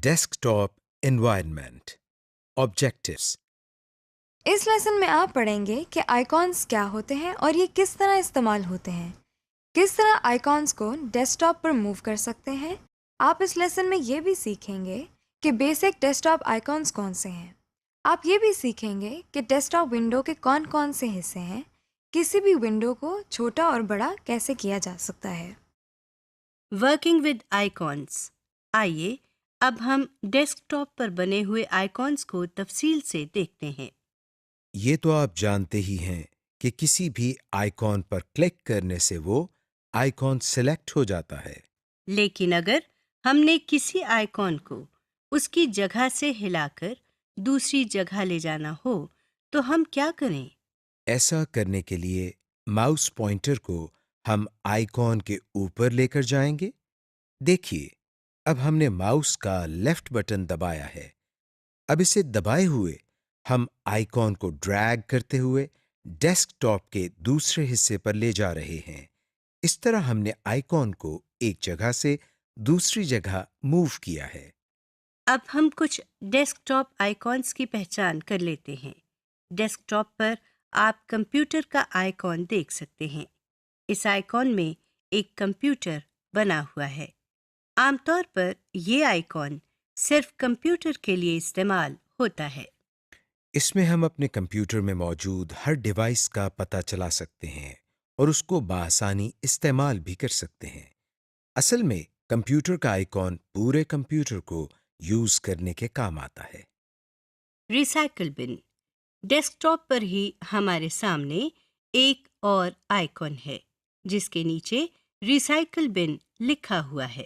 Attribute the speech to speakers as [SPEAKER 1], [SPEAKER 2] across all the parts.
[SPEAKER 1] Desktop environment. Objectives.
[SPEAKER 2] اس lesson میں آپ پڑھیں گے کہ آئیکونس کیا ہوتے ہیں اور یہ کس طرح استعمال ہوتے ہیں، کس طرح آئیکونس کو ڈیسک ٹاپ پر موو کر سکتے ہیں۔ آپ اس لیسن میں یہ بھی سیکھیں گے کہ بیسک ڈیسک ٹاپ آئیکونس کون سے ہیں۔ آپ یہ بھی سیکھیں گے کہ ڈیسک ٹاپ ونڈو کے کون کون سے حصے ہیں، کسی بھی ونڈو کو چھوٹا اور بڑا کیسے کیا جا سکتا ہے۔
[SPEAKER 3] Working with icons. آئیے اب ہم ڈیسک ٹاپ پر بنے ہوئے آئیکونس کو تفصیل سے دیکھتے ہیں۔
[SPEAKER 1] یہ تو آپ جانتے ہی ہیں کہ کسی بھی آئیکن پر کلک کرنے سے وہ آئیکن سلیکٹ ہو جاتا ہے۔
[SPEAKER 3] لیکن اگر ہم نے کسی آئیکن کو اس کی جگہ سے ہلا کر دوسری جگہ لے جانا ہو تو ہم کیا کریں؟
[SPEAKER 1] ایسا کرنے کے لیے ماؤس پوائنٹر کو ہم آئیکن کے اوپر لے کر جائیں گے۔ دیکھیے، اب ہم نے ماؤس کا لیفٹ بٹن دبایا ہے۔ اب اسے دبائے ہوئے ہم آئیکن کو ڈریگ کرتے ہوئے ڈیسک ٹاپ کے دوسرے حصے پر لے جا رہے ہیں۔ اس طرح ہم نے آئیکن کو ایک جگہ سے دوسری جگہ موو کیا ہے۔
[SPEAKER 3] اب ہم کچھ ڈیسک ٹاپ آئیکونس کی پہچان کر لیتے ہیں۔ ڈیسک ٹاپ پر آپ کمپیوٹر کا آئیکن دیکھ سکتے ہیں۔ اس آئیکن میں ایک کمپیوٹر بنا ہوا ہے۔ عام طور پر یہ آئیکن صرف کمپیوٹر کے لیے استعمال ہوتا ہے۔
[SPEAKER 1] اس میں ہم اپنے کمپیوٹر میں موجود ہر ڈیوائس کا پتہ چلا سکتے ہیں اور اس کو بآسانی استعمال بھی کر سکتے ہیں۔ اصل میں کمپیوٹر کا آئیکن پورے کمپیوٹر کو یوز کرنے کے کام آتا ہے۔
[SPEAKER 3] ریسائیکل بن۔ ڈیسک ٹاپ پر ہی ہمارے سامنے ایک اور آئیکن ہے جس کے نیچے ریسائیکل بن لکھا ہوا ہے۔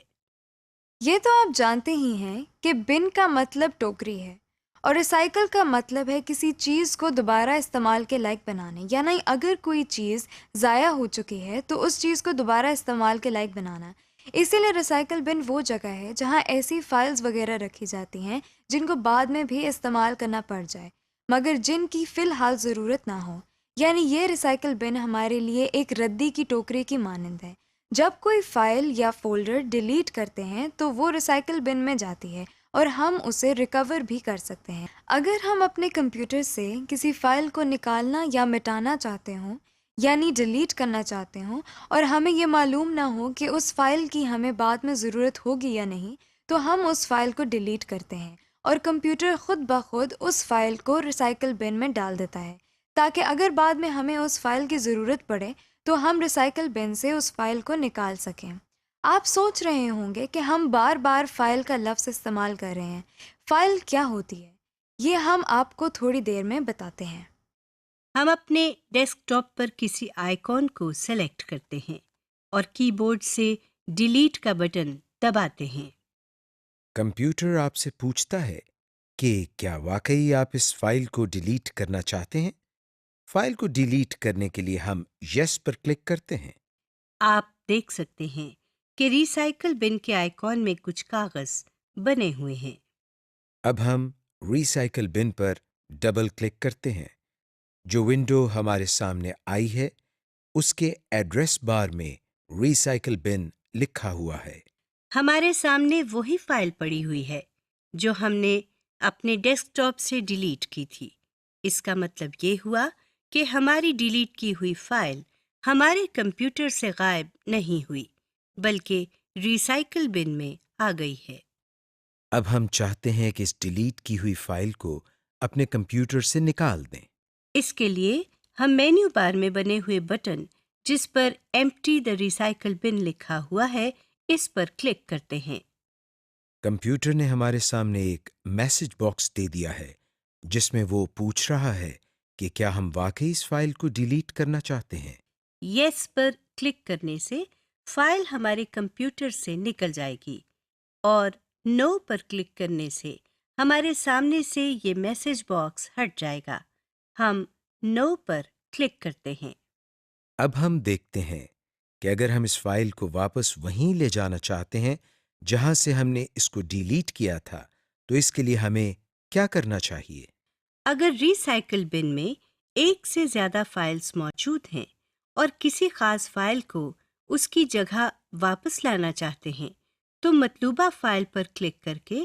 [SPEAKER 2] یہ تو آپ جانتے ہی ہیں کہ بن کا مطلب ٹوکری ہے اور ریسائیکل کا مطلب ہے کسی چیز کو دوبارہ استعمال کے لائق بنانے، یعنی اگر کوئی چیز ضائع ہو چکی ہے تو اس چیز کو دوبارہ استعمال کے لائق بنانا۔ اسی لیے ریسائیکل بن وہ جگہ ہے جہاں ایسی فائلز وغیرہ رکھی جاتی ہیں جن کو بعد میں بھی استعمال کرنا پڑ جائے مگر جن کی فی الحال ضرورت نہ ہو، یعنی یہ ریسائیکل بن ہمارے لیے ایک ردی کی ٹوکری کی مانند ہے۔ جب کوئی فائل یا فولڈر ڈیلیٹ کرتے ہیں تو وہ ریسائیکل بن میں جاتی ہے اور ہم اسے ریکور بھی کر سکتے ہیں۔ اگر ہم اپنے کمپیوٹر سے کسی فائل کو نکالنا یا مٹانا چاہتے ہوں، یعنی ڈیلیٹ کرنا چاہتے ہوں، اور ہمیں یہ معلوم نہ ہو کہ اس فائل کی ہمیں بعد میں ضرورت ہوگی یا نہیں، تو ہم اس فائل کو ڈیلیٹ کرتے ہیں اور کمپیوٹر خود بخود اس فائل کو ریسائیکل بن میں ڈال دیتا ہے تاکہ اگر بعد میں ہمیں اس فائل کی ضرورت پڑے تو ہم ریسائیکل بن سے اس فائل کو نکال سکیں۔ آپ سوچ رہے ہوں گے کہ ہم بار بار فائل کا لفظ استعمال کر رہے ہیں۔ فائل کیا ہوتی ہے یہ ہم آپ کو تھوڑی دیر میں بتاتے ہیں۔
[SPEAKER 3] ہم اپنے ڈیسک ٹاپ پر کسی آئیکن کو سلیکٹ کرتے ہیں اور کی بورڈ سے ڈیلیٹ کا بٹن دباتے ہیں۔
[SPEAKER 1] کمپیوٹر آپ سے پوچھتا ہے کہ کیا واقعی آپ اس فائل کو ڈیلیٹ کرنا چاہتے ہیں؟ فائل کو ڈیلیٹ کرنے کے لیے ہم یس پر کلک کرتے ہیں۔
[SPEAKER 3] آپ دیکھ سکتے ہیں کہ ریسائیکل بن کے آئیکن میں کچھ کاغذ بنے ہوئے ہیں۔
[SPEAKER 1] اب ہم ریسائیکل بن پر ڈبل کلک کرتے ہیں۔ جو ونڈو ہمارے سامنے آئی ہے اس کے ایڈریس بار میں ریسائیکل بن لکھا ہوا ہے۔
[SPEAKER 3] ہمارے سامنے وہی فائل پڑی ہوئی ہے جو ہم نے اپنے ڈیسک ٹاپ سے ڈیلیٹ کی تھی۔ اس کا مطلب یہ ہوا کہ ہماری ڈیلیٹ کی ہوئی فائل ہمارے کمپیوٹر سے غائب نہیں ہوئی بلکہ ریسائیکل بن میں آ گئی ہے۔
[SPEAKER 1] اب ہم چاہتے ہیں کہ اس ڈیلیٹ کی ہوئی فائل کو اپنے کمپیوٹر سے نکال دیں۔
[SPEAKER 3] اس کے لیے ہم مینیو بار میں بنے ہوئے بٹن جس پر ایمپٹی دا ریسائیکل بن لکھا ہوا ہے اس پر کلک کرتے ہیں۔
[SPEAKER 1] کمپیوٹر نے ہمارے سامنے ایک میسج باکس دے دیا ہے جس میں وہ پوچھ رہا ہے کہ کیا ہم واقعی اس فائل کو ڈیلیٹ کرنا چاہتے ہیں۔
[SPEAKER 3] یس پر کلک کرنے سے فائل ہمارے کمپیوٹر سے نکل جائے گی اور نو پر کلک کرنے سے ہمارے سامنے سے یہ میسج باکس ہٹ جائے گا۔ ہم نو پر کلک کرتے ہیں۔
[SPEAKER 1] اب ہم دیکھتے ہیں کہ اگر ہم اس فائل کو واپس وہیں لے جانا چاہتے ہیں جہاں سے ہم نے اس کو ڈیلیٹ کیا تھا تو اس کے لیے ہمیں کیا کرنا چاہیے۔
[SPEAKER 3] اگر ریسائیکل بن میں ایک سے زیادہ فائلز موجود ہیں اور کسی خاص فائل کو اس کی جگہ واپس لانا چاہتے ہیں تو مطلوبہ فائل پر کلک کر کے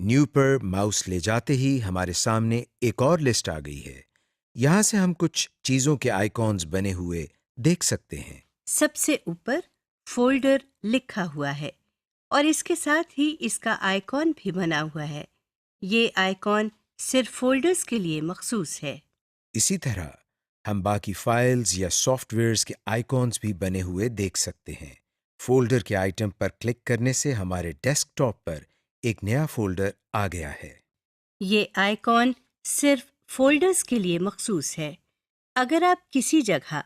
[SPEAKER 1] نیو پر ماؤس لے جاتے ہی ہمارے سامنے ایک اور لسٹ آ گئی ہے۔ یہاں سے ہم کچھ چیزوں کے آئیکونز بنے ہوئے دیکھ سکتے ہیں۔
[SPEAKER 3] سب سے اوپر فولڈر لکھا ہوا ہے اور اس کے ساتھ ہی اس کا آئیکن بھی بنا ہوا ہے۔ یہ آئیکن صرف فولڈرز کے لیے مخصوص ہے۔
[SPEAKER 1] اسی طرح ہم باقی فائلز یا سافٹ ویئرز کے آئیکونز بھی بنے ہوئے دیکھ سکتے ہیں۔ فولڈر کے آئٹم پر کلک کرنے سے ہمارے ڈیسک ٹاپ پر ایک نیا فولڈر آ گیا ہے۔
[SPEAKER 3] یہ آئیکن صرف فولڈرز کے لیے مخصوص ہے۔ اگر آپ کسی جگہ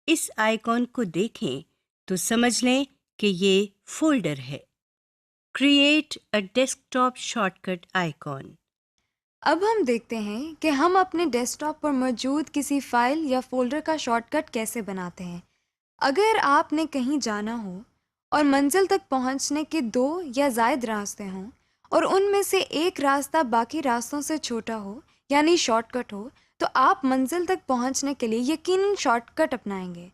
[SPEAKER 3] اس آئیکن کو دیکھیں تو سمجھ لیں کہ یہ فولڈر ہے۔ Create a desktop shortcut icon.
[SPEAKER 2] اب ہم دیکھتے ہیں کہ ہم اپنے ڈیسک ٹاپ پر موجود کسی فائل یا فولڈر کا شارٹ کٹ کیسے بناتے ہیں۔ اگر آپ نے کہیں جانا ہو اور منزل تک پہنچنے کے 2 یا زائد راستے ہوں اور ان میں سے ایک راستہ باقی راستوں سے چھوٹا ہو یعنی شارٹ کٹ ہو، تو آپ منزل تک پہنچنے کے لیے یقیناً شارٹ کٹ اپنائیں گے۔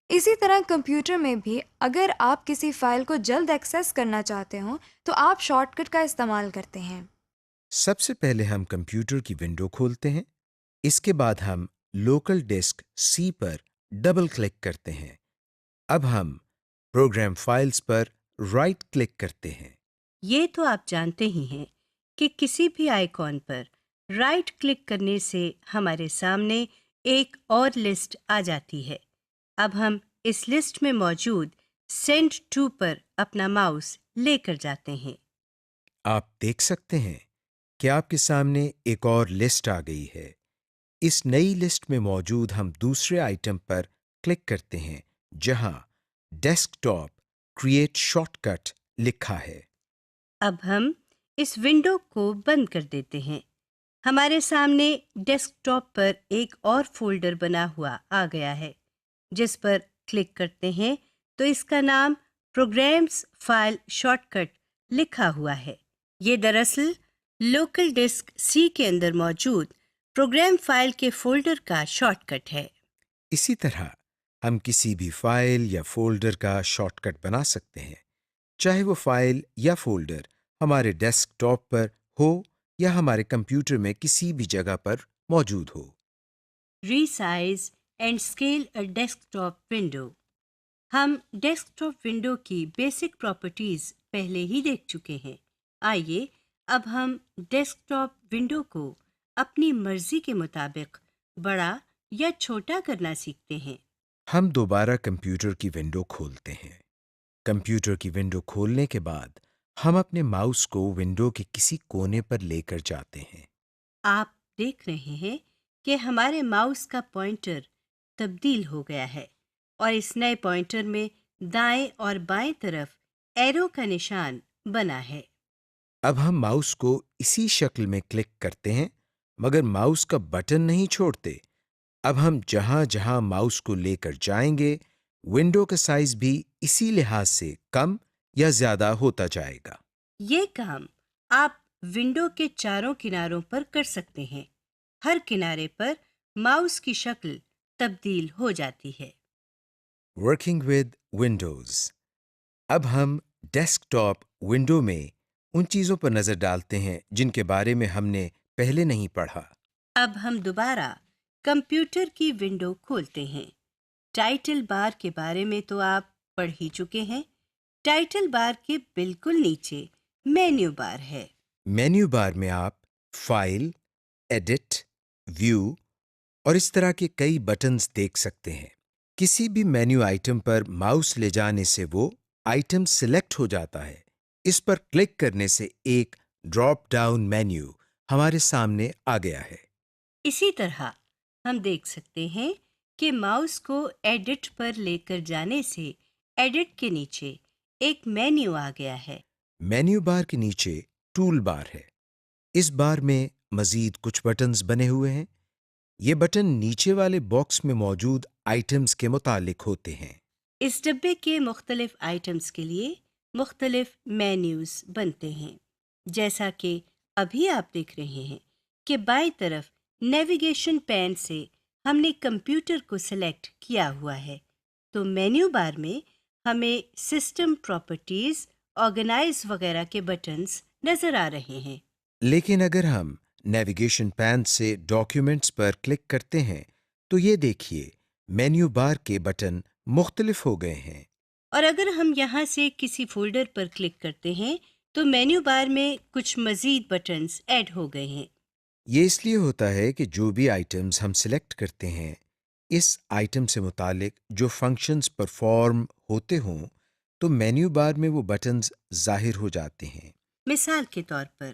[SPEAKER 2] اسی طرح کمپیوٹر میں بھی اگر آپ کسی فائل کو جلد ایکسیس کرنا چاہتے ہوں تو آپ شارٹ کٹ کا استعمال کرتے ہیں۔
[SPEAKER 1] سب سے پہلے ہم کمپیوٹر کی ونڈو کھولتے ہیں۔ اس کے بعد ہم لوکل ڈسک سی پر ڈبل کلک کرتے ہیں۔ اب ہم پروگرام فائلز پر رائٹ کلک کرتے ہیں۔
[SPEAKER 3] یہ تو آپ جانتے ہی ہیں کہ کسی بھی آئیکن پر رائٹ کلک کرنے سے ہمارے سامنے ایک اور لسٹ آ جاتی ہے۔ اب ہم اس لسٹ میں موجود سینڈ ٹو پر اپنا ماؤس لے کر جاتے ہیں۔
[SPEAKER 1] آپ دیکھ سکتے ہیں کہ آپ کے سامنے ایک اور لسٹ آ گئی ہے۔ اس نئی لسٹ میں موجود ہم دوسرے آئٹم پر کلک کرتے ہیں جہاں desktop create shortcut لکھا ہے۔
[SPEAKER 3] اب ہم اس ونڈو کو بند کر دیتے ہیں۔ ہمارے سامنے ڈیسک ٹاپ پر ایک اور فولڈر بنا ہوا آ گیا ہے۔ جس پر کلک کرتے ہیں تو اس کا نام پروگرامز فائل شارٹ کٹ لکھا ہوا ہے۔ یہ دراصل لوکل ڈسک سی کے اندر موجود پروگرام فائل کے فولڈر کا شارٹ کٹ ہے۔
[SPEAKER 1] اسی طرح ہم کسی بھی فائل یا فولڈر کا شارٹ کٹ بنا سکتے ہیں، چاہے وہ فائل یا فولڈر ہمارے ڈیسک ٹاپ پر ہو یا ہمارے کمپیوٹر میں کسی بھی جگہ پر موجود ہو۔
[SPEAKER 3] Resize and scale a desktop window. ہم ڈیسک ٹاپ ونڈو کی بیسک پراپرٹیز پہلے ہی دیکھ چکے ہیں۔ آئیے اب ہم ڈیسک ٹاپ ونڈو کو اپنی مرضی کے مطابق بڑا یا چھوٹا کرنا سیکھتے ہیں۔
[SPEAKER 1] ہم دوبارہ کمپیوٹر کی ونڈو کھولتے ہیں۔ کمپیوٹر کی ونڈو کھولنے کے بعد ہم اپنے ماؤس کو ونڈو کے کسی کونے پر لے کر جاتے ہیں۔
[SPEAKER 3] آپ دیکھ رہے ہیں کہ ہمارے ماؤس کا پوائنٹر تبدیل ہو گیا ہے اور اس نئے پوائنٹر میں دائیں اور بائیں طرف ایرو کا نشان بنا ہے۔
[SPEAKER 1] اب ہم ماؤس کو اسی شکل میں کلک کرتے ہیں مگر ماؤس کا بٹن نہیں چھوڑتے۔ اب ہم جہاں جہاں ماؤس کو لے کر جائیں گے ونڈو کا سائز بھی اسی لحاظ سے کم یا زیادہ ہوتا جائے گا۔
[SPEAKER 3] یہ کام آپ ونڈو کے چاروں کناروں پر کر سکتے ہیں۔ ہر کنارے پر ماؤس کی شکل تبدیل ہو جاتی ہے۔
[SPEAKER 1] Working with Windows. اب ہم ڈیسک ٹاپ ونڈو میں ان چیزوں پر نظر ڈالتے ہیں جن کے بارے میں ہم نے پہلے نہیں پڑھا۔
[SPEAKER 3] اب ہم دوبارہ کمپیوٹر کی ونڈو کھولتے ہیں۔ ٹائٹل بار کے بارے میں تو آپ پڑھ ہی چکے ہیں۔ ٹائٹل بار کے بالکل نیچے مینیو بار ہے۔
[SPEAKER 1] مینیو بار میں آپ فائل، ایڈٹ، ویو اور اس طرح کے کئی بٹنز دیکھ سکتے ہیں۔ کسی بھی مینیو آئٹم پر ماؤس لے جانے سے وہ آئٹم سلیکٹ ہو جاتا ہے۔ اس پر کلک کرنے سے ایک ڈراپ ڈاؤن مینیو ہمارے سامنے آ گیا ہے۔
[SPEAKER 3] اسی طرح ہم دیکھ سکتے ہیں کہ ماؤس کو ایڈٹ پر لے کر جانے سے ایڈٹ کے نیچے ایک مینیو آ گیا ہے۔
[SPEAKER 1] مینیو بار کے نیچے ٹول بار ہے۔ اس بار میں مزید کچھ بٹنز بنے ہوئے ہیں۔ یہ بٹن نیچے والے باکس میں موجود آئٹمز کے متعلق ہوتے ہیں۔
[SPEAKER 3] اس ڈبے کے مختلف آئٹمز کے لیے مختلف مینیوز بنتے ہیں۔ جیسا کہ ابھی آپ دیکھ رہے ہیں کہ بائیں طرف نیویگیشن پین سے ہم نے کمپیوٹر کو سلیکٹ کیا ہوا ہے، تو مینیو بار میں ہمیں سسٹم پراپرٹیز، آرگنائز وغیرہ کے بٹنز نظر آ رہے ہیں۔
[SPEAKER 1] لیکن اگر ہم نیویگیشن پین سے ڈاکیومنٹس پر کلک کرتے ہیں تو یہ دیکھیے مینیو بار کے بٹن مختلف ہو گئے ہیں۔
[SPEAKER 3] اور اگر ہم یہاں سے کسی فولڈر پر کلک کرتے ہیں تو مینیو بار میں کچھ مزید بٹنز ایڈ ہو گئے ہیں۔
[SPEAKER 1] یہ اس لیے ہوتا ہے کہ جو بھی آئٹمز ہم سلیکٹ کرتے ہیں اس آئٹم سے متعلق جو فنکشنز پرفارم ہوتے ہوں تو مینیو بار میں وہ بٹنز ظاہر ہو جاتے ہیں۔
[SPEAKER 3] مثال کے طور پر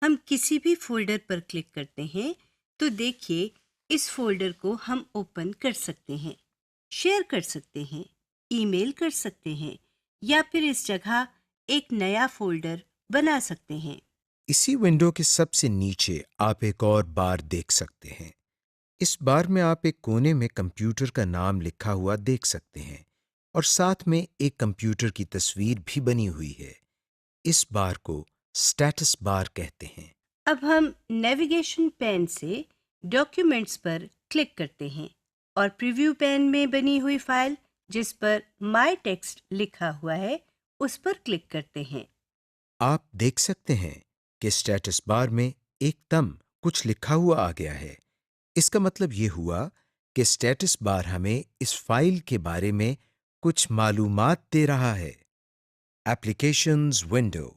[SPEAKER 3] ہم کسی بھی فولڈر پر کلک کرتے ہیں تو دیکھیے اس فولڈر کو ہم اوپن کر سکتے ہیں، شیئر کر سکتے ہیں، ای میل کر سکتے ہیں یا پھر اس جگہ ایک نیا فولڈر بنا سکتے ہیں۔
[SPEAKER 1] اسی ونڈو کے سب سے نیچے آپ ایک اور بار دیکھ سکتے ہیں۔ اس بار میں آپ ایک کونے میں کمپیوٹر کا نام لکھا ہوا دیکھ سکتے ہیں اور ساتھ میں ایک کمپیوٹر کی تصویر بھی بنی ہوئی ہے۔ اس بار کو اسٹیٹس بار کہتے ہیں۔
[SPEAKER 3] اب ہم نیویگیشن پین سے ڈاکیومنٹس پر کلک کرتے ہیں اور پریویو پین میں بنی ہوئی فائل جس پر مائی ٹیکسٹ لکھا ہوا ہے اس پر کلک کرتے ہیں۔
[SPEAKER 1] آپ دیکھ سکتے ہیں کہ اسٹیٹس بار میں ایک دم کچھ لکھا ہوا آ گیا ہے۔ اس کا مطلب یہ ہوا کہ اسٹیٹس بار ہمیں اس فائل کے بارے میں کچھ معلومات دے رہا ہے۔ Applications window.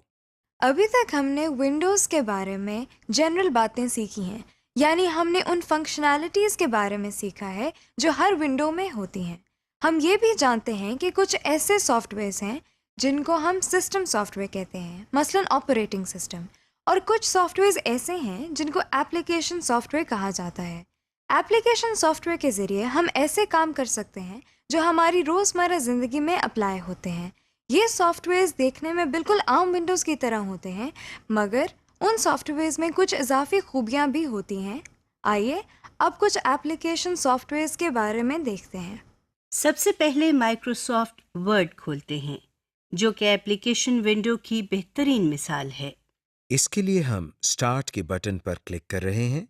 [SPEAKER 2] ابھی تک ہم نے ونڈوز کے بارے میں جنرل باتیں سیکھی ہیں، یعنی ہم نے ان فنکشنالٹیز کے بارے میں سیکھا ہے جو ہر ونڈو میں ہوتی ہیں۔ ہم یہ بھی جانتے ہیں کہ کچھ ایسے سافٹ ویئرز ہیں جن کو ہم سسٹم سافٹ ویئر کہتے ہیں، مثلاً آپریٹنگ سسٹم، اور کچھ سافٹ ویئرز ایسے ہیں جن کو ایپلیکیشن سافٹ ویئر کہا جاتا ہے۔ ایپلیکیشن سافٹ ویئر کے ذریعے ہم ایسے کام کر سکتے ہیں جو ہماری روزمرہ زندگی میں اپلائی ہوتے ہیں۔ یہ سافٹ ویئرز دیکھنے میں بالکل عام ونڈوز کی طرح ہوتے ہیں، مگر ان سافٹ ویئرز میں کچھ اضافی خوبیاں بھی ہوتی ہیں۔ آئیے اب کچھ ایپلیکیشن سافٹ ویئرز کے بارے میں دیکھتے ہیں۔
[SPEAKER 3] سب سے پہلے مائکروسافٹ ورڈ کھولتے ہیں جو کہ ایپلیکیشن ونڈو کی بہترین مثال ہے۔
[SPEAKER 1] اس کے لیے ہم اسٹارٹ کے بٹن پر کلک کر رہے ہیں۔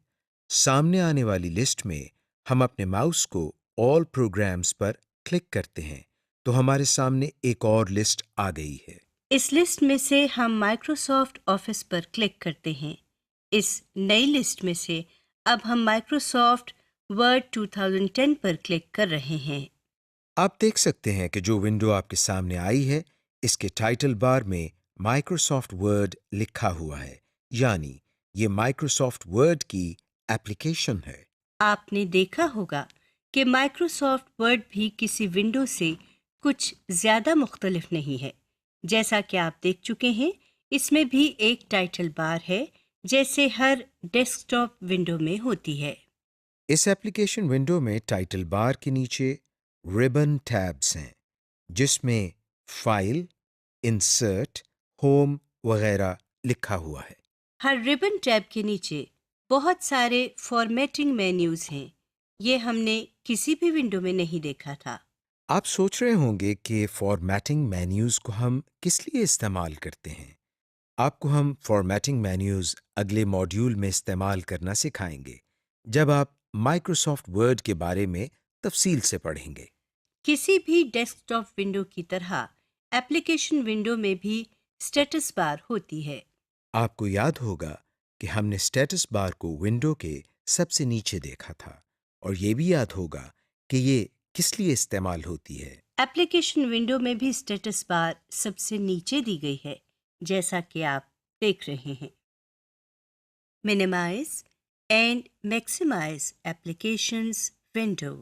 [SPEAKER 1] سامنے آنے والی لسٹ میں ہم اپنے ماؤس کو آل پروگرامز پر کلک کرتے ہیں تو ہمارے سامنے ایک اور لسٹ آ گئی ہے۔
[SPEAKER 3] اس لسٹ میں سے ہم مائکروسافٹ آفس پر کلک کرتے ہیں۔ اس نئی لسٹ میں سے اب ہم مائکروسافٹ ورڈ 2010 پر کلک کر رہے ہیں۔
[SPEAKER 1] آپ دیکھ سکتے ہیں کہ جو ونڈو آپ کے سامنے آئی ہے اس کے ٹائٹل بار میں مائکروسافٹ ورڈ لکھا ہوا ہے، یعنی یہ مائکروسافٹ ورڈ کی ایپلیکیشن ہے۔
[SPEAKER 3] آپ نے دیکھا ہوگا کہ مائکروسافٹ ورڈ بھی کسی ونڈو سے کچھ زیادہ مختلف نہیں ہے۔ جیسا کہ آپ دیکھ چکے ہیں اس میں بھی ایک ٹائٹل بار ہے جیسے ہر ڈیسک ٹاپ ونڈو میں ہوتی ہے۔
[SPEAKER 1] اس ایپلیکیشن ونڈو میں ٹائٹل بار کے نیچے ربن ٹیبز ہیں جس میں فائل، انسرٹ، ہوم وغیرہ لکھا ہوا ہے۔
[SPEAKER 3] ہر ربن ٹیب کے نیچے بہت سارے فارمیٹنگ مینیوز ہیں۔ یہ ہم نے کسی بھی ونڈو میں نہیں دیکھا تھا۔
[SPEAKER 1] آپ سوچ رہے ہوں گے کہ فارمیٹنگ مینیوز کو ہم کس لیے استعمال کرتے ہیں۔ آپ کو ہم فارمیٹنگ مینیوز اگلے ماڈیول میں استعمال کرنا سکھائیں گے جب آپ مائکروسافٹ ورڈ کے بارے میں تفصیل سے پڑھیں گے۔
[SPEAKER 3] کسی بھی ڈیسک ٹاپ ونڈو کی طرح ایپلیکیشن ونڈو میں بھی اسٹیٹس بار ہوتی ہے۔
[SPEAKER 1] آپ کو یاد ہوگا کہ ہم نے اسٹیٹس بار کو ونڈو کے سب سے نیچے دیکھا تھا، اور یہ بھی یاد ہوگا کہ یہ کس لیے استعمال ہوتی ہے۔
[SPEAKER 3] ایپلیکیشن ونڈو میں بھی اسٹیٹس بار سب سے نیچے دی گئی ہے جیسا کہ آپ دیکھ رہے ہیں۔ Minimise and maximise applications window.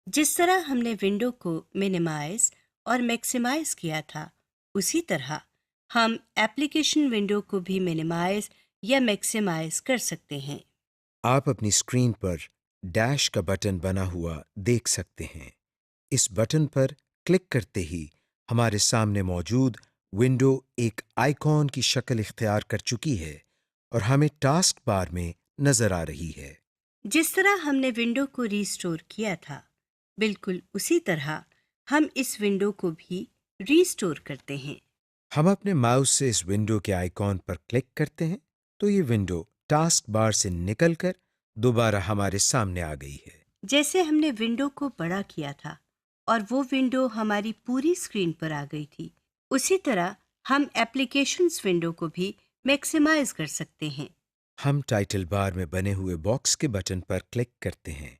[SPEAKER 3] جس طرح ہم نے ونڈو کو منیمائز اور میکسیمائز کیا تھا اسی طرح ہم ایپلیکیشن ونڈو کو بھی منیمائز یا میکسیمائز کر سکتے ہیں۔
[SPEAKER 1] آپ اپنی اسکرین پر ڈیش کا بٹن بنا ہوا دیکھ سکتے ہیں۔ اس بٹن پر کلک کرتے ہی ہمارے سامنے موجود ونڈو ایک آئیکن کی شکل اختیار کر چکی ہے اور ہمیں ٹاسک بار میں نظر آ رہی ہے۔
[SPEAKER 3] جس طرح ہم نے ونڈو کو ریسٹور کیا تھا بالکل اسی طرح ہم اس ونڈو کو بھی ریسٹور کرتے ہیں۔
[SPEAKER 1] ہم اپنے ماؤس سے اس ونڈو کے آئیکن پر کلک کرتے ہیں تو یہ ونڈو ٹاسک بار سے نکل کر دوبارہ ہمارے سامنے آ گئی ہے۔
[SPEAKER 3] جیسے ہم نے ونڈو کو بڑا کیا تھا اور وہ ونڈو ہماری پوری اسکرین پر آ گئی تھی، اسی طرح ہم ایپلیکیشنز ونڈو کو بھی میکسیمائز کر سکتے ہیں۔
[SPEAKER 1] ہم ٹائٹل بار میں بنے ہوئے باکس کے بٹن پر کلک کرتے ہیں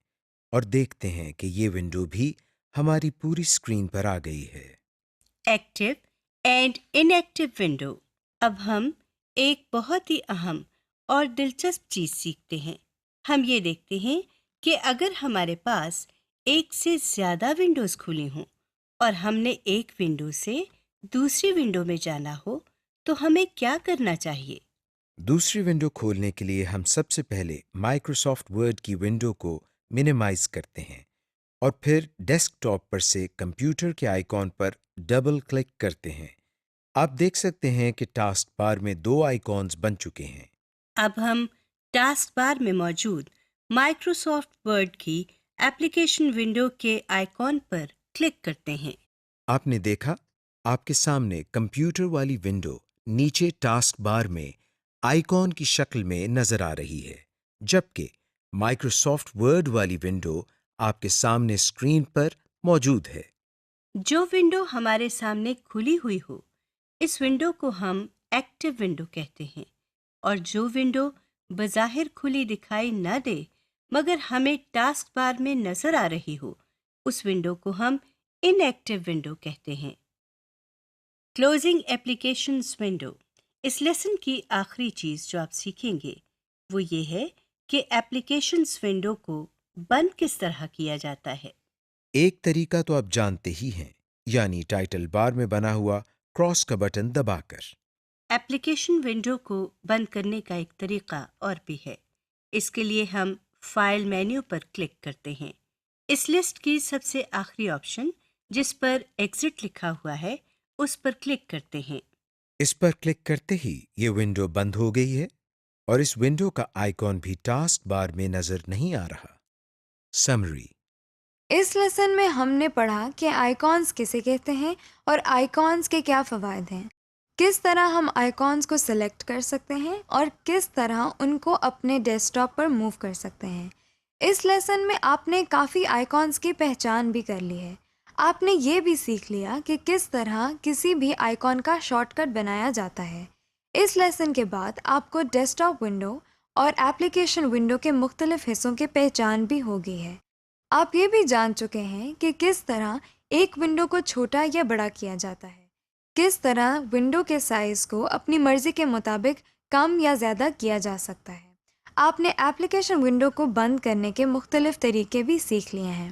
[SPEAKER 1] اور دیکھتے ہیں کہ یہ ونڈو بھی ہماری پوری اسکرین پر آ گئی ہے۔
[SPEAKER 3] Active and in active window. اب ہم ایک بہت ہی اہم اور دلچسپ چیز سیکھتے ہیں۔ ہم یہ دیکھتے ہیں کہ اگر ہمارے پاس ایک سے زیادہ ونڈوز کھلی ہوں اور ہم نے ایک ونڈو سے دوسری ونڈو میں جانا ہو تو ہمیں کیا کرنا چاہیے؟
[SPEAKER 1] دوسری ونڈو کھولنے کے لیے ہم سب سے پہلے مائکروسافٹ ورڈ کی ونڈو کو منیمائز کرتے ہیں اور پھر ڈیسک ٹاپ پر سے کمپیوٹر کے آئیکن پر ڈبل کلک کرتے ہیں۔ آپ دیکھ سکتے ہیں کہ ٹاسک بار میں 2 آئیکونز بن چکے ہیں۔
[SPEAKER 3] اب ہم ٹاسک بار میں موجود مائکروسافٹ ورڈ کی ایپلیکیشن ونڈو کے آئیکن پر کلک کرتے ہیں۔
[SPEAKER 1] آپ نے دیکھا آپ کے سامنے کمپیوٹر والی ونڈو نیچے ٹاسک بار میں آئیکن کی شکل میں نظر آ رہی ہے، جبکہ مائکروسافٹ ورڈ والی ونڈو آپ کے سامنے اسکرین پر موجود ہے۔
[SPEAKER 3] جو ونڈو ہمارے سامنے کھلی ہوئی ہو اس ونڈو کو ہم ایکٹیو ونڈو کہتے ہیں، اور جو ونڈو بظاہر کھلی دکھائی نہ دے مگر ہمیں ٹاسک بار میں نظر آ رہی ہو اس ونڈو کو ہم ان ایکٹیو ونڈو کہتے ہیں۔ Closing applications window. اس لیسن کی آخری چیز جو آپ سیکھیں گے وہ یہ ہے کہ ایپلیکیشنز ونڈو کو بند کس طرح کیا جاتا ہے۔
[SPEAKER 1] ایک طریقہ تو آپ جانتے ہی ہیں، یعنی ٹائٹل بار میں بنا ہوا کراس کا بٹن دبا کر۔
[SPEAKER 3] ایپلیکیشن ونڈو کو بند کرنے کا ایک طریقہ اور بھی ہے۔ اس کے لیے ہم فائل مینیو پر کلک کرتے ہیں۔ اس لسٹ کی سب سے آخری آپشن جس پر ایگزٹ لکھا ہوا ہے اس پر کلک کرتے ہیں۔
[SPEAKER 1] اس پر کلک کرتے ہی یہ ونڈو بند ہو گئی ہے اور اس ونڈو کا آئیکن بھی ٹاسک بار میں نظر نہیں آ رہا۔ سمری۔
[SPEAKER 2] اس لیسن میں ہم نے پڑھا کہ آئیکونز کسے کہتے ہیں اور آئیکونز کے کیا فوائد ہیں، کس طرح ہم آئیکونز کو سلیکٹ کر سکتے ہیں اور کس طرح ان کو اپنے ڈیسک ٹاپ پر موو کر سکتے ہیں۔ اس لیسن میں آپ نے کافی آئیکونز کی پہچان بھی کر لی ہے۔ آپ نے یہ بھی سیکھ لیا کہ کس طرح کسی بھی آئیکن کا شارٹ کٹ بنایا جاتا ہے۔ اس لیسن کے بعد آپ کو ڈیسک ٹاپ ونڈو اور ایپلیکیشن ونڈو کے مختلف حصوں کی پہچان بھی ہو گئی ہے۔ آپ یہ بھی جان چکے ہیں کہ کس طرح ایک ونڈو کو چھوٹا یا بڑا کیا جاتا ہے، کس طرح ونڈو کے سائز کو اپنی مرضی کے مطابق کم یا زیادہ کیا جا سکتا ہے۔ آپ نے ایپلیکیشن ونڈو کو بند کرنے کے مختلف طریقے بھی سیکھ لیے ہیں۔